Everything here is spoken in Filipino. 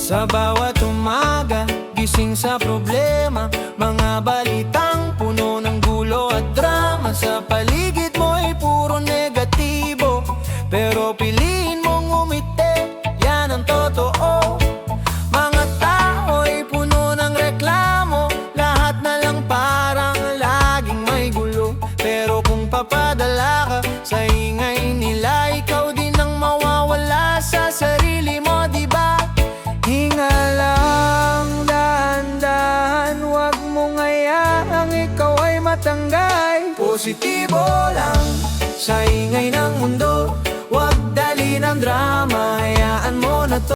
Sa bawat umaga, gising sa problema, mga balitang puno ng gulo at drama. Sa paligid mo'y puro negatibo, pero piliin mong umiti, yan ang totoo. Mga tao'y puno ng reklamo, lahat na lang parang laging may gulo. Pero kung papadala ka sa ingay nila, ikaw din ang mawawala sa sarili mo, diba? Hinga lang, dahan-dahan, wag mong hayaang ikaw ay matanggay. Positibo lang sa ingay ng mundo, wag dali ng drama.